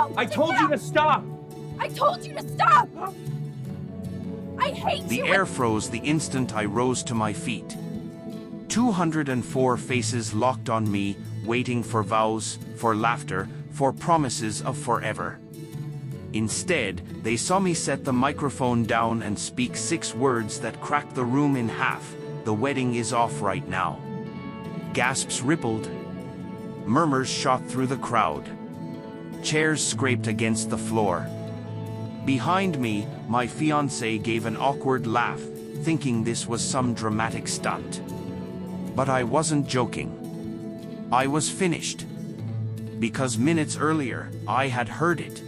No! I told you to stop! I told you to stop! I hate The you! air froze the instant I rose to my feet. 204 faces locked on me, waiting for vows, for laughter, for promises of forever. Instead, they saw me set the microphone down and speak 6 words that cracked the room in half. The wedding is off right now. Gasps rippled. Murmurs shot through the crowd. Chairs scraped against the floor. Behind me, my fiancé gave an awkward laugh, thinking this was some dramatic stunt. But I wasn't joking. I was finished. Because minutes earlier, I had heard it.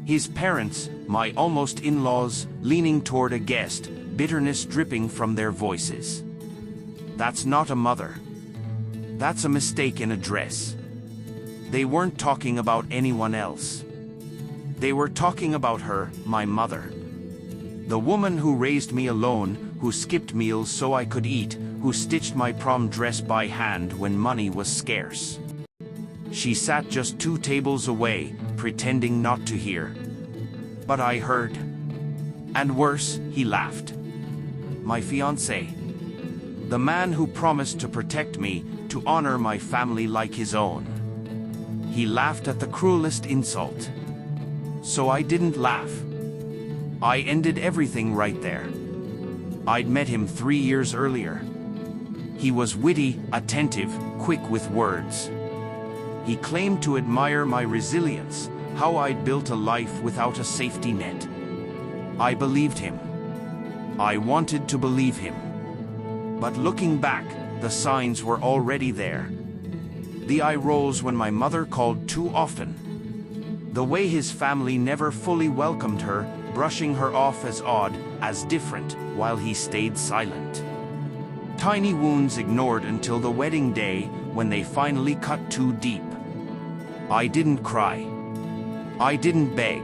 His parents, my almost in-laws, leaning toward a guest, bitterness dripping from their voices. That's not a mother. That's a mistake in a dress. They weren't talking about anyone else. They were talking about her, my mother. The woman who raised me alone, who skipped meals so I could eat, who stitched my prom dress by hand when money was scarce. She sat just 2 tables away, pretending not to hear. But I heard. And worse, he laughed. My fiancé. The man who promised to protect me, to honor my family like his own. He laughed at the cruelest insult. So I didn't laugh. I ended everything right there. I'd met him 3 years earlier. He was witty, attentive, quick with words. He claimed to admire my resilience, how I'd built a life without a safety net. I believed him. I wanted to believe him. But looking back, the signs were already there. The eye rolls when my mother called too often. The way his family never fully welcomed her, brushing her off as odd, as different, while he stayed silent. Tiny wounds ignored until the wedding day, when they finally cut too deep. I didn't cry. I didn't beg.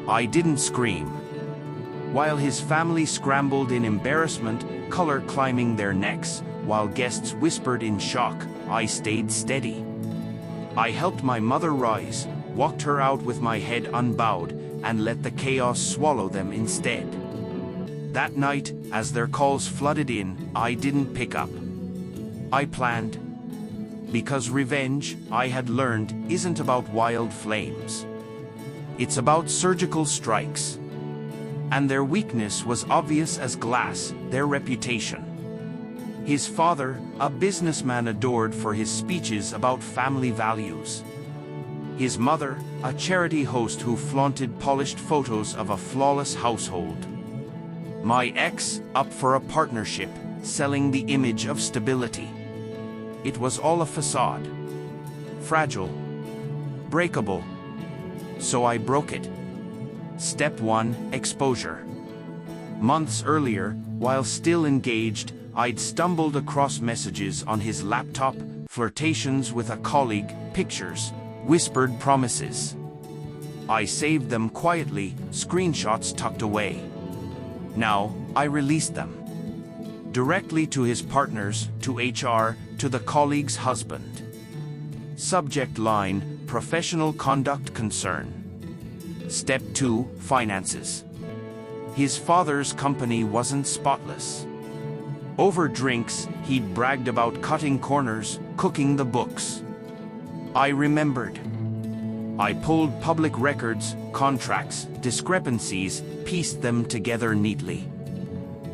I didn't scream. While his family scrambled in embarrassment, color climbing their necks, while guests whispered in shock, I stayed steady. I helped my mother rise, walked her out with my head unbowed, and let the chaos swallow them instead. That night, as their calls flooded in, I didn't pick up. I planned. Because revenge, I had learned, isn't about wild flames. It's about surgical strikes. And their weakness was obvious as glass, their reputation. His father, a businessman adored for his speeches about family values. His mother, a charity host who flaunted polished photos of a flawless household. My ex, up for a partnership, selling the image of stability. It was all a facade. Fragile. Breakable. So I broke it. Step 1, exposure. Months earlier, while still engaged, I'd stumbled across messages on his laptop, flirtations with a colleague, pictures, whispered promises. I saved them quietly, screenshots tucked away. Now, I released them. Directly to his partners, to HR, to the colleague's husband. Subject line, professional conduct concern. Step 2, finances. His father's company wasn't spotless. Over drinks, he'd bragged about cutting corners, cooking the books. I remembered. I pulled public records, contracts, discrepancies, pieced them together neatly.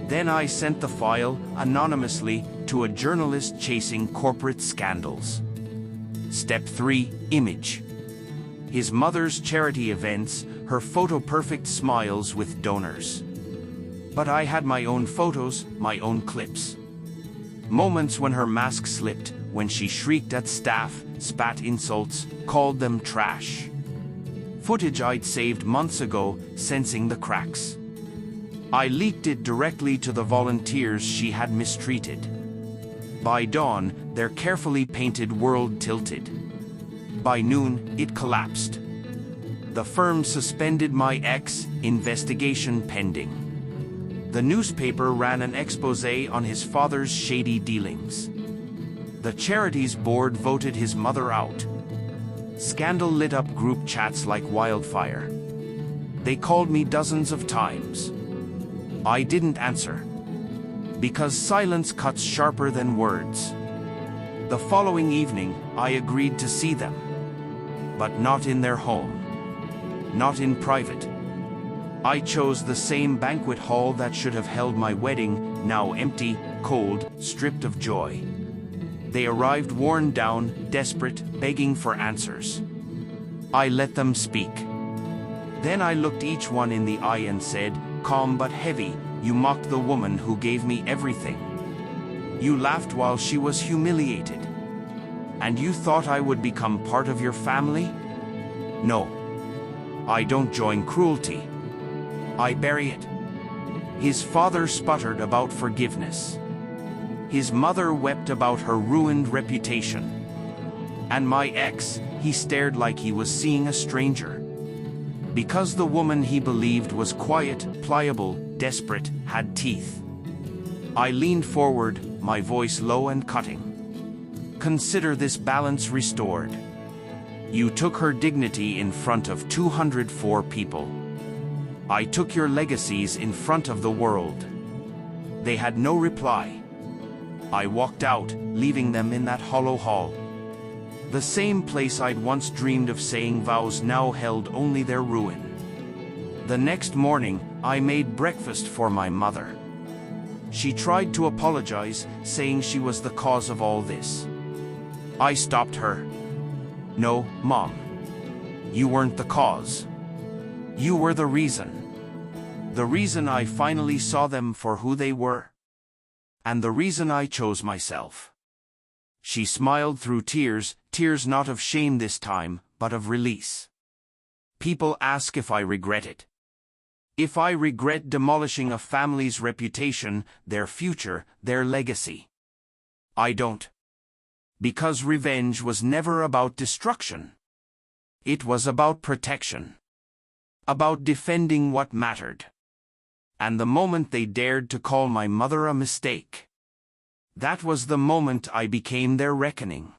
Then I sent the file, anonymously, to a journalist chasing corporate scandals. Step 3, image. His mother's charity events, her photo-perfect smiles with donors. But I had my own photos, my own clips. Moments when her mask slipped, when she shrieked at staff, spat insults, called them trash. Footage I'd saved months ago, sensing the cracks. I leaked it directly to the volunteers she had mistreated. By dawn, their carefully painted world tilted. By noon, it collapsed. The firm suspended my ex, investigation pending. The newspaper ran an exposé on his father's shady dealings. The charities board voted his mother out. Scandal lit up group chats like wildfire. They called me dozens of times. I didn't answer. Because silence cuts sharper than words. The following evening, I agreed to see them. But not in their home. Not in private. I chose the same banquet hall that should have held my wedding, now empty, cold, stripped of joy. They arrived worn down, desperate, begging for answers. I let them speak. Then I looked each one in the eye and said, calm but heavy, you mocked the woman who gave me everything. You laughed while she was humiliated. And you thought I would become part of your family? No. I don't join cruelty. I bury it. His father sputtered about forgiveness. His mother wept about her ruined reputation. And my ex, he stared like he was seeing a stranger. Because the woman he believed was quiet, pliable, desperate, had teeth. I leaned forward, my voice low and cutting. Consider this balance restored. You took her dignity in front of 204 people. I took your legacies in front of the world. They had no reply. I walked out, leaving them in that hollow hall. The same place I'd once dreamed of saying vows now held only their ruin. The next morning, I made breakfast for my mother. She tried to apologize, saying she was the cause of all this. I stopped her. No, Mom. You weren't the cause. You were the reason. The reason I finally saw them for who they were. And the reason I chose myself. She smiled through tears, tears not of shame this time, but of release. People ask if I regret it. If I regret demolishing a family's reputation, their future, their legacy. I don't. Because revenge was never about destruction. It was about protection. About defending what mattered. And the moment they dared to call my mother a mistake, that was the moment I became their reckoning.